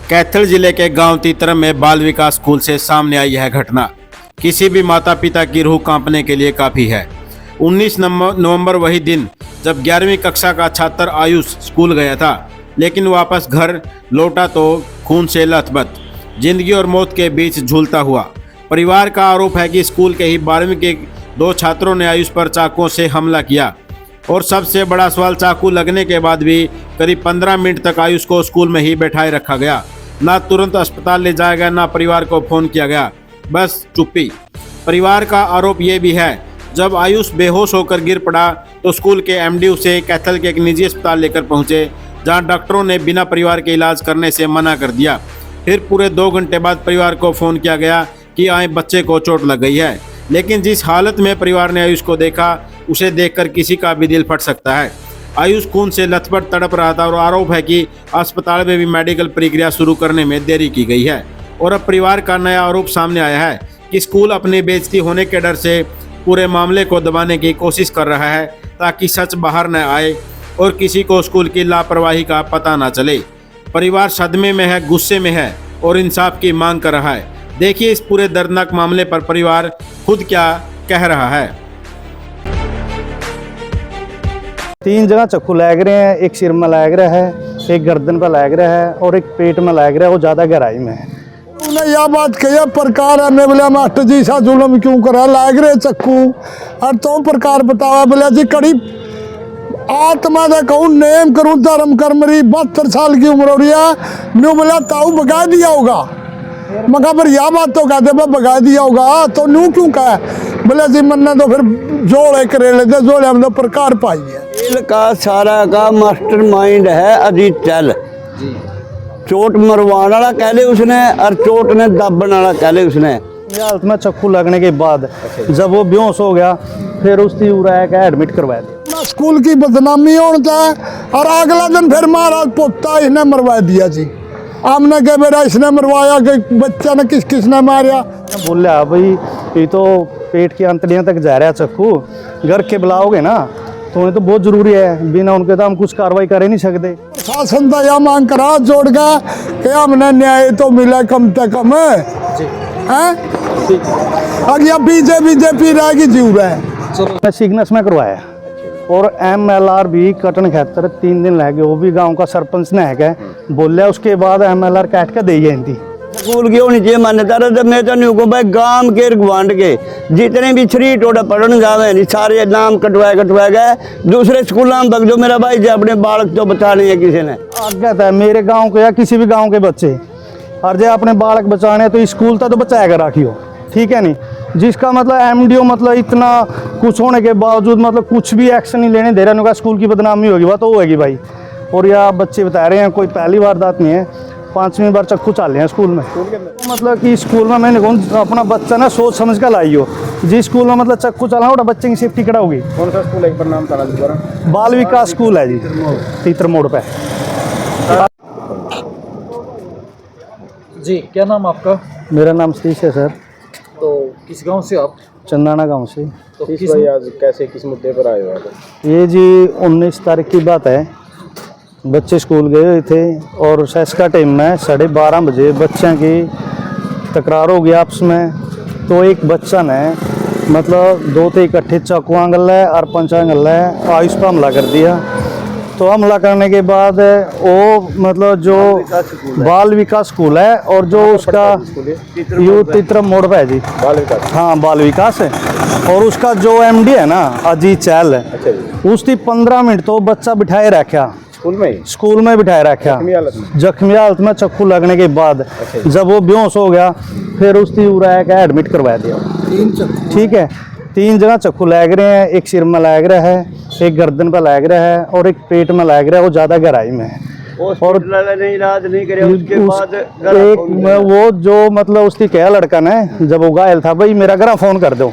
कैथल जिले के गांव तीतरम में बाल विकास स्कूल से सामने आई यह घटना किसी भी माता पिता की रूह कांपने के लिए काफ़ी है। 19 नवंबर वही दिन जब 11वीं कक्षा का छात्र आयुष स्कूल गया था, लेकिन वापस घर लौटा तो खून से लथपथ, जिंदगी और मौत के बीच झूलता हुआ। परिवार का आरोप है कि स्कूल के ही 12वीं के 2 छात्रों ने आयुष पर चाकुओं से हमला किया और सबसे बड़ा सवाल, चाकू लगने के बाद भी करीब 15 मिनट तक आयुष को स्कूल में ही बैठाए रखा गया। ना तुरंत अस्पताल ले जाया गया, ना परिवार को फोन किया गया, बस चुप्पी। परिवार का आरोप ये भी है, जब आयुष बेहोश होकर गिर पड़ा तो स्कूल के एमडी उसे कैथल के एक निजी अस्पताल लेकर पहुंचे, जहां डॉक्टरों ने बिना परिवार के इलाज करने से मना कर दिया। फिर पूरे 2 घंटे बाद परिवार को फ़ोन किया गया कि आए बच्चे को चोट लग गई है। लेकिन जिस हालत में परिवार ने आयुष को देखा, उसे देखकर किसी का भी दिल फट सकता है। आयुष खून से लथपथ तड़प रहा था और आरोप है कि अस्पताल में भी मेडिकल प्रक्रिया शुरू करने में देरी की गई है। और अब परिवार का नया आरोप सामने आया है कि स्कूल अपनी बेइज्जती होने के डर से पूरे मामले को दबाने की कोशिश कर रहा है, ताकि सच बाहर न आए और किसी को स्कूल की लापरवाही का पता न चले। परिवार सदमे में है, गुस्से में है और इंसाफ की मांग कर रहा है। देखिए इस पूरे दर्दनाक मामले पर परिवार खुद क्या कह रहा है। 3 जगह चक्कू लग रहे हैं, एक सिर में लग रहा है, एक गर्दन पर लग रहा है और एक पेट में लग रहा है, वो ज़्यादा गहराई में है। उन्हें यह बात कही प्रकार है, मैं बोला मास्टर जी सा जुलम क्यों करा, लाग रहे चक्कू और तो प्रकार बतावा। बोला जी कड़ी आत्मा का कहूँ नेम करूँ धर्म कर्म रही 72 साल की उम्र हो रही है। मैं बोला ताऊ भगा दिया होगा, मगर पर यह बात तो कहते भगा दिया होगा तो न्यू क्यों कहा। बोले जी मन्ना तो फिर जोड़े करे लेते, जोड़े हम तो प्रकार पाई है। खेल का सारा का मास्टर माइंड है अजीत चल। चोट मरवाने वाला कह ले उसने और चोट ने दबने वाला कह ले उसने। हालत में चक्कू लगने के बाद जब वो बेहोश हो गया, फिर उसकी उड़ाया का एडमिट करवाया दिया। स्कूल की बदनामी होता है और अगला दिन फिर महाराज पोता इसने मरवा दिया जी। हमने कहा बेटा इसने मरवाया कि बच्चा ने किसने मारा। बोलिया भाई ये तो पेट की अंतड़ियां तक जा रहा है चक्कू, घर के बुलाओगे ना तो उन्हें तो बहुत जरूरी है, बिना उनके तो हम कुछ कार्रवाई कर ही नहीं सकते। शासन तो यह मांग करा जोड़ का कि हमने न्याय तो मिला कम से कम है। अगर बीजेपी रहेगी जीव है। सिग्नेस में करवाया और MLR भी कटन खातर 3 दिन लगे, वो भी गांव का सरपंच ने है बोलिया, उसके बाद MLR काट के दी गई थी। स्कूल की होनी चाहिए मान्यता रहे। मैं तो नहीं कहूँ भाई गांव के गवांड के जितने भी 3 टोटा पढ़ने जावे नहीं, सारे नाम कटवाए गए दूसरे स्कूलों में। बग जो मेरा भाई जी अपने बालक तो बचा नहीं है किसी ने आज्ञा था मेरे गाँव के या किसी भी गाँव के बच्चे, और जो अपने बालक बचाने तो स्कूल तक तो बचाएगा राखियो, ठीक है नहीं। जिसका मतलब MDO मतलब इतना कुछ होने के बावजूद मतलब कुछ भी एक्शन नहीं लेने दे रहा, उनका स्कूल की बदनामी होगी, बात तो होगी भाई। और यह बच्चे बता रहे हैं कोई पहली वारदात नहीं है, 5वीं बार चक्कू चाल रहे हैं स्कूल में। मतलब कि स्कूल में मैंने कहूँ अपना बच्चा ना सोच समझ कर लाई हो, जिस स्कूल में मतलब चक्कू चला हो बच्चे की सेफ्टी करा होगी। कौन सा स्कूल है, एक बार नाम बता दीजिए। बाल विकास स्कूल है जी, तीतर मोड़ पे। जी क्या नाम आपका? मेरा नाम सतीश है सर। तो किस गांव से आप? चंदाना गांव से। तो आज कैसे किस मुद्दे पर आए हो? ये जी 19 तारीख की बात है, बच्चे स्कूल गए हुए थे और सेस का टाइम में 12:30 बजे बच्चों की तकरार हो गई आपस में। तो एक बच्चा ने मतलब 2 थे इकट्ठे चाकुआं गल है और पंचा गल है आयुष पर हमला कर दिया। तो हमला करने के बाद वो मतलब जो बाल विकास स्कूल है और जो उसका यूथ तीतरम मोड़ पे है जी, बाल विकास। हाँ बाल विकास है। और उसका जो MD है ना अजीत चहल है, उसकी 15 मिनट तो बच्चा बिठाए रखा स्कूल में बिठाए रखा जख्मी हालत में चक्कू लगने के बाद। जब वो बेहोश हो गया, फिर उसकी उड़ाया का एडमिट करवा दिया। 3 चक्कू, ठीक है, 3 जगह चक्कू लग रहे हैं, एक सिर में लग रहा है, एक गर्दन पर लग रहा है और एक पेट में लग रहा है, वो ज़्यादा गहराई में है। और नहीं इलाज नहीं करे उसके बाद एक वो जो मतलब उसकी क्या लड़का ने जब वो घायल था, भाई मेरा घर फ़ोन कर दो,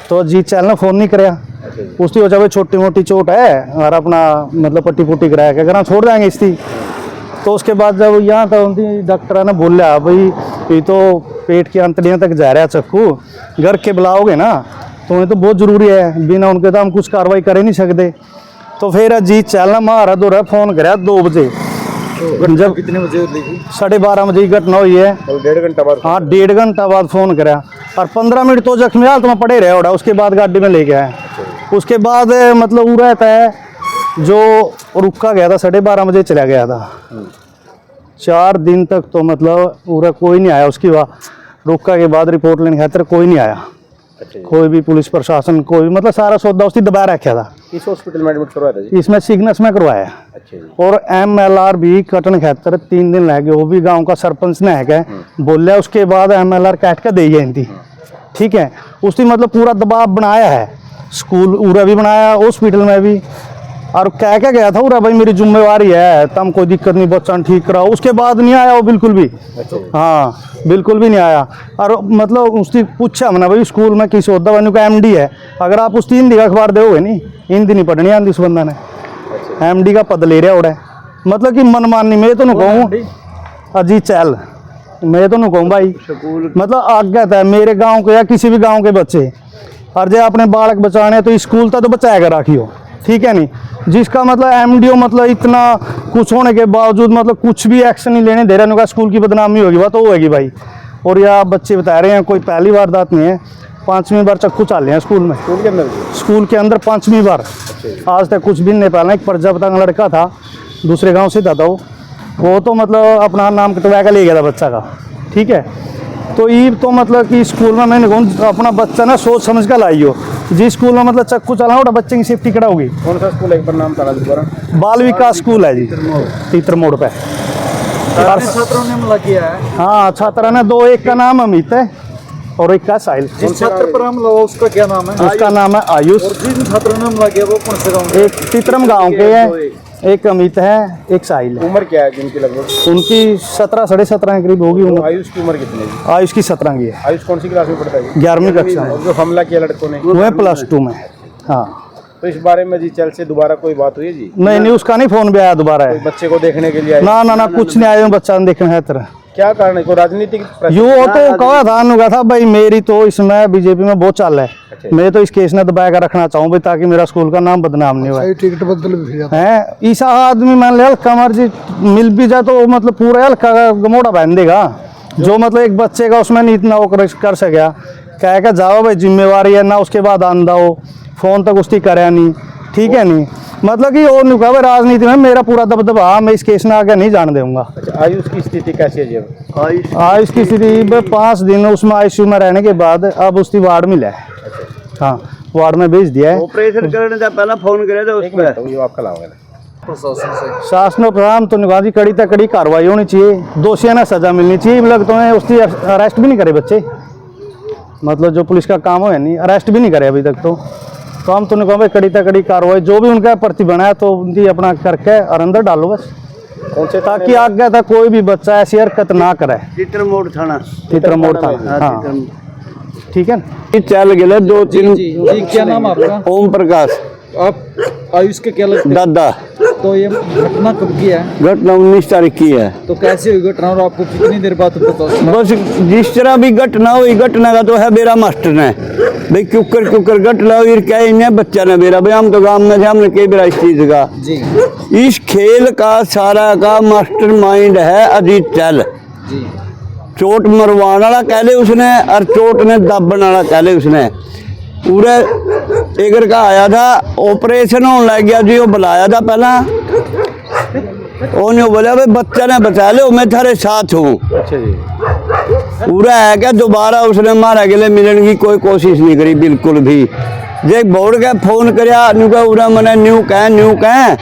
तो जी चैनल ने फ़ोन नहीं कराया। उसकी वजह से छोटी मोटी चोट है और अपना मतलब पट्टी पुट्टी कराया के घर छोड़ देंगे इसकी। तो उसके बाद जब यहाँ था उनकी डॉक्टर ने बोलिया भाई ये तो पेट की अंतड़ियां तक जा रहा है चक्कू, घर के बुलाओगे ना तो उन्हें तो बहुत ज़रूरी है, बिना उनके तो हम कुछ कार्रवाई कर ही नहीं सकते। तो फिर अजीत चहल ने मारा दौरा फ़ोन कराया 2 बजे घटना जब कितने बजे हुई थी? 12:30 बजे की घटना हुई है। 1.5 घंटा बाद हाँ 1.5 घंटा बाद फ़ोन करा और 15 मिनट तो जख्मी हाल तो मैं पड़े रहे उड़ा, उसके बाद गाड़ी में ले गया है। उसके बाद मतलब वो रहता है जो रुका गया था 12:30 बजे चला गया था। 4 दिन तक तो मतलब पूरा कोई नहीं आया। उसकी बाद रुका के बाद रिपोर्ट लेने खातिर कोई नहीं आया। कोई भी पुलिस प्रशासन कोई भी मतलब सारा सौदा उसकी दबा रखा था। किस हॉस्पिटल में एडमिट करवाया था जी? इसमें सिग्नस में करवाया। अच्छा जी। और MLR भी कटन खातर 3 दिन लगे, वो भी गांव का सरपंच ने है बोलिया। उसके बाद MLR काट कर दे गई थी। ठीक है, उसकी मतलब पूरा दबाव बनाया है। स्कूल उरा भी बनाया, हॉस्पिटल में भी। और कह के गया था उरा भाई मेरी जिम्मेवारी है, तम कोई दिक्कत नहीं, बच्चा ठीक कराओ। उसके बाद नहीं आया वो बिल्कुल भी। हाँ बिल्कुल भी नहीं आया। और मतलब उसकी पूछा मैंने भाई स्कूल में किस होता बनी का MD है, अगर आप उस 3 दिन अखबार दोगे नहीं इन दिन ही पढ़नी आती उस बंदा ने। MD का पद ले रहा उड़ा, मतलब कि मनमानी। मैं तो नहीं कहूँ अजीत चहल, मैं तो नहीं कहूँ भाई, मतलब आज्ञा है मेरे गाँव के या किसी भी गाँव के बच्चे और जो अपने बालक बचाने तो स्कूल तक तो बचाएगा राखियो। ठीक है नहीं, जिसका मतलब MDO मतलब इतना कुछ होने के बावजूद मतलब कुछ भी एक्शन नहीं लेने दे रहे, उनका स्कूल की बदनामी होगी वह तो होगी भाई। और यह बच्चे बता रहे हैं कोई पहली वारदात नहीं है, 5वीं बार चक्कू चाल रहे हैं स्कूल में। स्कूल के अंदर 5वीं बार। आज तक कुछ भी नहीं पहला। एक प्रजापतंग लड़का था दूसरे गाँव से था वो तो मतलब अपना नाम कटवा के ले गया था बच्चा का। ठीक है, तो ये तो मतलब कि स्कूल में मैंने कहूँ अपना बच्चा ना सोच समझ कर लाइयो। जिस स्कूल में मतलब चक्कू चला हो बच्चे की सेफ्टी करा होगी। कौन सा स्कूल है, एक बार नाम बता दोबारा? बाल विकास स्कूल है जी, तीतर मोड़ पे। कितने छात्रों ने हमला किया है? हाँ छात्रा ने 2, एक का नाम अमित है और एक का साहिल। जिस छात्र पर हमला हुआ उसका क्या नाम है? उसका नाम है आयुष। और जिन छात्रों ने हमला किया वो कौन से गाँव? एक तीतरम गांव के है, एक अमित है, एक साहिल है। उम्र क्या है जिनकी लगभग? उनकी 17 साढ़े 17 के करीब होगी उम्र। आयुष की उम्र कितनी है? आयुष की 17 की है। आयुष कौन सी क्लास में पढ़ता है? 11वीं कक्षा में। और जो हमला किया लड़कों ने वो है +2 में। हाँ तो इस बारे में जी चल से दोबारा कोई बात हुई है जी? नहीं उसका नहीं फोन भी आया दोबारा है। बच्चे को देखने के लिए आए? ना कुछ नहीं आया, बच्चा देखने है तरह। क्या कारण है, कोई राजनीतिक यो तो कहा था भाई मेरी तो इसमें बीजेपी में बहुत चाल है। मैं तो इस केस ने दबा कर रखना चाहूँ भाई ताकि मेरा स्कूल का नाम बदनाम नहीं हुआ टिकट बदल भी जाता है। ईसा आदमी मान लिया कमर जी मिल भी जाए तो मतलब पूरा हल्का गमोड़ा पहन देगा। जो मतलब एक बच्चे का उसमें नहीं इतना वो कर सका, कह के जाओ भाई जिम्मेवारी है ना। उसके बाद आंदा हो फोन तक उसकी करे नहीं। ठीक है नहीं, मतलब कि और नहीं कहा राजनीति में मेरा पूरा दबदबा, मैं इस केस में आगे नहीं जान दूंगा। आयुष की स्थिति कैसी है जी? आयुष की स्थिति 5 दिन उसमें ICU में रहने के बाद अब उसकी वार्ड में है। हाँ वार्ड में भेज दिया है। ऑपरेशन करने से पहले फोन करे थे उस पर आपका लाभ है प्रशासन से? शासन प्रधान तो निगाह कड़ी तक कड़ी कार्रवाई होनी चाहिए, दोषियों ने सजा मिलनी चाहिए। मतलब तो उसकी अरेस्ट भी नहीं करे बच्चे, मतलब जो पुलिस का काम है नहीं अरेस्ट भी नहीं करे अभी तक। तो हम तो नहीं कड़ी तक कड़ी कार्रवाई जो भी उनका प्रतिबंध है तो उनकी अपना करके और अंदर डालो बस, कौन से ताकि आगे तक कोई भी बच्चा ऐसी हरकत ना करे। तीतर मोड़ थाना। हाँ ठीक है। चल गए 2-3। जी क्या नाम आपका? ओम प्रकाश। आप आयुष के क्या लगते? दादा। तो ये घटना कब की है? घटना 19 तारीख की है। तो कैसे हुई घटना और आपको कितनी देर बाद पता चला? बस जिस तरह भी घटना हुई, घटना का तो है मेरा मास्टर ने भाई क्यों घटना हुई क्या इन्हें बच्चा ने मेरा भाई हम तो गाँव में थे, हमने कई बार इस चीज का जी इस खेल का सारा का मास्टर माइंड है अजीत चहल जी। चोट मरवाने वाला कह ले उसने और चोट ने दबने वाला कह ले उसने। पूरे एगर का आया था, ऑपरेशन होने लग गया जी, वो बुलाया था पहला, उन्होंने बोला भाई बच्चा ने बचा लो मैं थारे साथ हूँ। अच्छा जी। पूरा है क्या दोबारा उसने हमारे गले मिलने की कोई कोशिश नहीं करी बिल्कुल भी। जे बोर्ड के फोन कराया उरा मैंने न्यू कह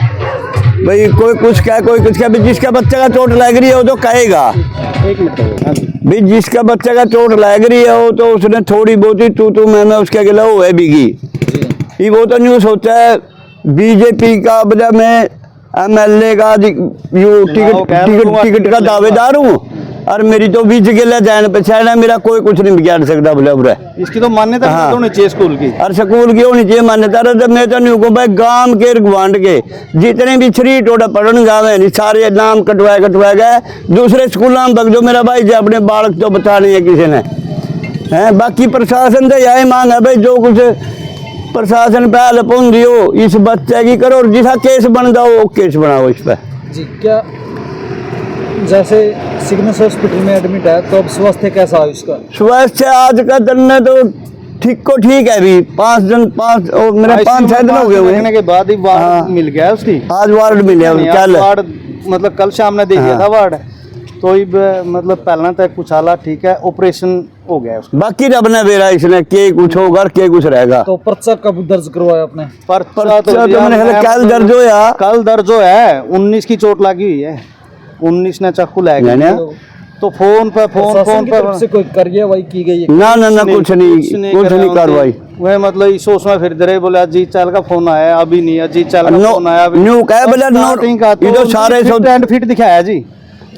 भाई कोई कुछ कह कोई कुछ कह, जिसका बच्चे का चोट लग रही है वो तो कहेगा। एक मिनट भाई जिसका बच्चे का चोट लग रही है वो तो उसने थोड़ी बहुत ही तू मैं उसके गिला वो है बिगी ये वो तो न्यू सोचा है बीजेपी का वजह में MLA का यू टिकट का दावेदार हूँ और मेरी तो बीच गिला जान पहचान है, मेरा कोई कुछ नहीं बिगाड़ सकता बोला बुरा। इसकी तो मान्यता होनी चाहिए स्कूल की, और स्कूल की होनी चाहिए मान्यता। मैं तो नहीं भाई गांव के गवांड के जितने भी 3 टोटा पढ़ने जावे नहीं सारे नाम कटवाए गए दूसरे स्कूलों में बगजो मेरा भाई जो अपने बालक तो बता नहीं है किसी ने है। बाकी प्रशासन से यही मांग है भाई जो कुछ प्रशासन पे हेल्प होंगी हो इस बच्चे की करो और जिसा केस बन जाओ वो केस बनाओ इस पर। जी क्या जैसे सिग्नस हॉस्पिटल में एडमिट है तो अब स्वास्थ्य कैसा है उसका? स्वास्थ्य आज का दिन में तो ठीक को ठीक है अभी 5 दिन 5 मेरे 5-6 दिन हो गए हुए देखने हैं। के बाद ही वार्ड हाँ। मिल गया है उसकी। आज वार्ड मिले नहीं, आज कल वार्ड मतलब कल शाम ने दे दिया हाँ। था वार्ड, तो ही मतलब पहला तक कुछ हालात ठीक है, ऑपरेशन हो गया है उसका। बाकी रब ने बेरा इसने के कुछ होगा के कुछ रहेगा। तो पर्चा कब दर्ज करवाया आपने? पर्चा तो मैंने कल दर्ज होया। कल दर्ज है, 19 की चोट लगी हुई है, 19 ने चाकू लग यानी? गया। तो फोन पे प्रशासन की तरफ से कोई कार्यवाही की गई है? ना कुछ नहीं कार्रवाई। वह मतलब इस सोच में फिर रहे, बोले अजीत चाल का फोन आया अभी नहीं, अजीत चाल का फोन आया अभी न्यू कहे बोले स्टार्टिंग का ये तो सारे फिट एंड फिट दिखाया जी।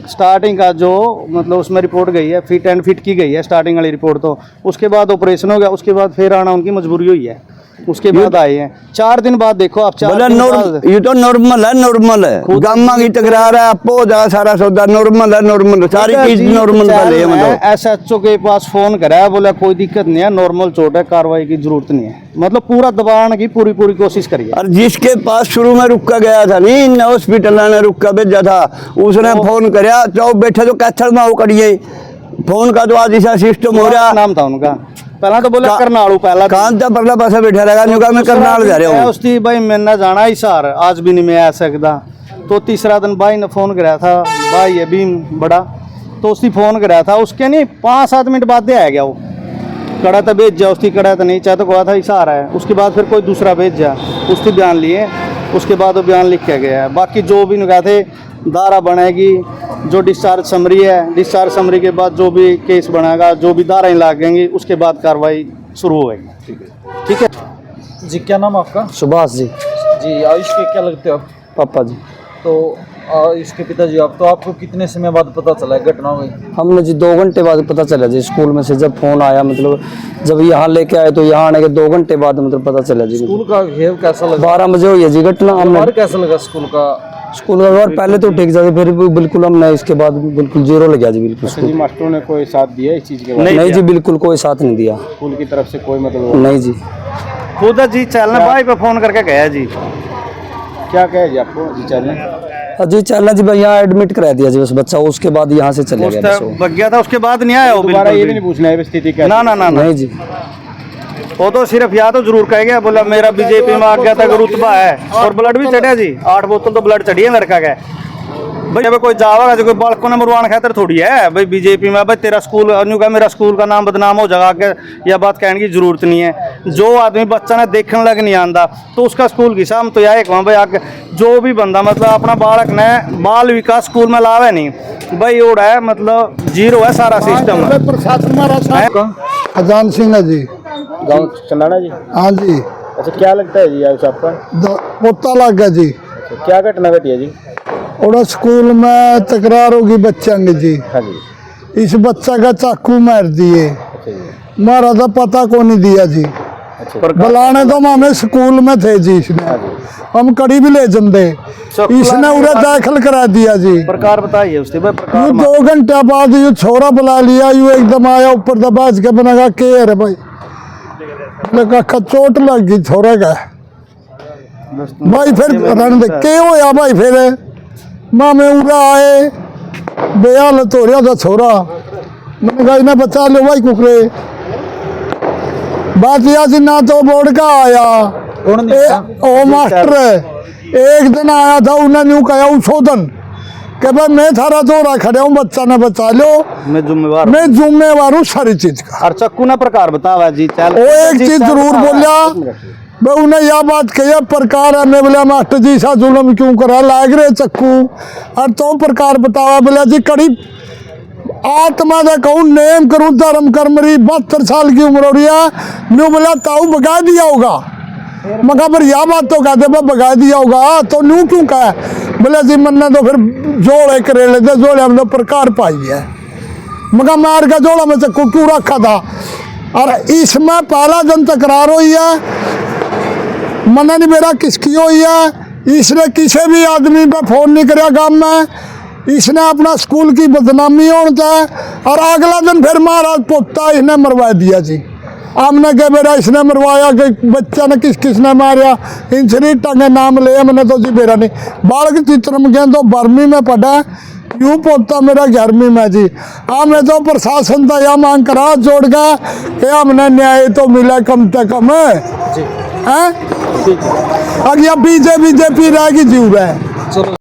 स्टार्टिंग का जो मतलब उसमें रिपोर्ट गई है, फिट एंड फिट की गई है स्टार्टिंग वाली रिपोर्ट, तो उसके बाद ऑपरेशन हो गया, उसके बाद फिर आना उनकी मजबूरी हुई है, उसके बाद आए हैं 4 दिन बाद। देखो आप 4 बोले दिन बाद ये तो नॉर्मल है गामा की तकरार है आपको जा सारा सौदा नॉर्मल है सारी चीज नॉर्मल है। मतलब SHO के पास फोन करा है, बोला कोई दिक्कत नहीं है, नॉर्मल चोट है, कार्रवाई की जरूरत नहीं है, मतलब पूरा दबाने की पूरी कोशिश करिए। और जिसके पास शुरू में रुका गया था नहीं इन हॉस्पिटल ने रुका भेजा था, उसने फोन कराया तो बैठे तो कैथल में वो करिए फोन का तो आज ऐसा सिस्टम हो रहा। नाम था उनका, पहला तो बोला करनालू, पहला कान तो परला पासा बैठा रहेगा न्यू का मैं करनाल जा रहा हूँ। उसकी भाई मैंने जाना ही सार आज भी नहीं मैं आ सकता। तो तीसरा दिन भाई ने फोन कराया था, भाई है भी बड़ा, तो उसकी फोन कराया था, उसके नहीं 5-7 मिनट बाद दे आ गया वो, कड़ा तो भेज जा, उसकी कड़ा तो नहीं चाहे तो कहा था इशारा है। उसके बाद फिर कोई दूसरा भेज जा, उसके बयान लिए, उसके बाद वो बयान लिख के गया है। बाकी जो भी कहा थे धारा बनेगी, जो डिस्चार्ज समरी है, डिस्चार्ज समरी के बाद जो भी केस बनेगा, जो भी धाराएं लागेंगी, उसके बाद कार्रवाई शुरू होगी। ठीक है जी, क्या नाम आपका? सुभाष जी। जी, आयुष के क्या लगते हो आप? पापा जी। तो इसके पिताजी आप, तो आपको कितने समय बाद पता चला है घटना हुई? हमने जी 2 घंटे बाद पता चला जी, स्कूल में से जब फोन आया, मतलब जब यहाँ लेके आए तो यहाँ आने के 2 घंटे बाद मतलब पता चला जी। स्कूल का घेव कैसा लगा? 12 बजे हुई है जी घटना। हमने व्यवहार कैसा लगा स्कूल का? स्कूल का व्यवहार पहले तो ठीक था, फिर भी बिल्कुल हमने इसके बाद बिल्कुल जीरो लग गया जी बिल्कुल। स्कूल मास्टरों ने कोई साथ दिया इस चीज के नहीं जी, बिल्कुल कोई साथ नहीं दिया स्कूल की तरफ से कोई मतलब नहीं जी। खुद जी चलना भाई पे फोन करके गया जी। क्या कहे जी आपको जी चलने? जी चलना जी भाई, यहाँ एडमिट करा दिया जी बस बच्चा, उसके बाद यहाँ से चले गया बस वो। बग गया था उसके बाद नहीं आया वो दोबारा बिल्कुल ये भी। भी नहीं पूछना है स्थिति क्या ना नहीं जी। वो तो सिर्फ या तो जरूर कह गया, बोला मेरा बीजेपी में आ गया था रुतबा है, और ब्लड भी चढ़िया जी, 8 बोतल तो ब्लड चढ़ी है लड़का का। भाई अब कोई जावा जो कोई बालकों ने मरवाने खातर थोड़ी है भाई बीजेपी में, भाई तेरा स्कूल अन्यू का मेरा स्कूल का नाम बदनाम हो जाएगा आगे, यह बात कहने की जरूरत नहीं है। जो आदमी बच्चा ने देखने लग नहीं आंदा तो उसका स्कूल की शाम तो यह एक भाई आगे जो भी बंदा मतलब अपना बालक ने बाल विकास स्कूल में लावे नहीं भाई उड़ा है, मतलब जीरो है सारा सिस्टम। अजान सिंह है जी। गाँव चंदाना जी। हाँ जी, अच्छा क्या लगता है जी आयुष आपका? पोता लग गया जी। अच्छा, क्या घटना घटी है जी? और स्कूल में तकरार होगी बच्चों की जी, हाँ जी। इस बच्चा का चाकू मार दिए, अच्छा जी। मारा था पता को नहीं दिया जी। अच्छा बुलाने तो हमें स्कूल में थे जी, इसने हम कड़ी भी ले जंदे, इसने उन्हें दाखिल करा दिया जी। प्रकार बताइए उसके भाई प्रकार। ये 2 घंटे बाद ये छोरा बुला लिया, यू एकदम आया ऊपर दबाज के बना के है भाई, मैंने कहा चोट लग गई छोरे का भाई। फिर रण दे के होया भाई, फिर मामे उरा आए, बेहालत हो रहा था छोरा, मैंने कहा इन्हें बचा लो भाई कुकरे। बात यह थी ना तो बोर्ड का आया ओ मास्टर एक दिन आया था, उन्हें न्यू कहा उछोदन कि भाई मैं थारा जोरा खड़े हूँ, बच्चा ने बचा लो, मैं जिम्मेवार मैं जिम्मेवार हूँ सारी चीज का। और चक्कू ना प्रकार बतावा जी चल। वो एक चीज जरूर बोलिया, मैं उन्हें यह बात कही प्रकार है, मैं बोला मास्टर जी सा जुलम क्यों करा लाग रहे चक्कू, और तो प्रकार बतावा, बोला जी कड़ी आत्मा का कहूँ नेम करूँ धर्म कर्म रही 72 साल की उम्र हो रही है, न्यू बोला ताऊ बगा दिया होगा, मगर फिर यह बात तो कहते बगा दिया होगा तो न्यू क्यों कहा, बोले जी मन्ना तो फिर जोड़े करे लेते, जोड़े हम तो प्रकार पाई है, मगर मार का जोड़ा में चक्कू क्यों रखा था। और इसमें पहला दिन तकरार हुई है, मना नहीं मेरा किसकी हुई है, इसने किसी भी आदमी पे फोन नहीं कराया गाँव में, इसने अपना स्कूल की बदनामी होता है, और अगला दिन फिर महाराज पोता इसने मरवा दिया जी। हमने कहा बेरा इसने मरवाया कि बच्चा ने किसने मारा, इन शरीर टंगे नाम ले, मैंने तो जी बेरा नहीं बालक चित्र में गया तो बर्मी में पढ़ा, यूं पोता मेरा 11वीं में जी। हाँ मैं तो प्रशासन का यह मांग करा जोड़ का कि हमने न्याय तो मिला कम से कम है। अगर बीजेपी रहेगी जीव है। चलो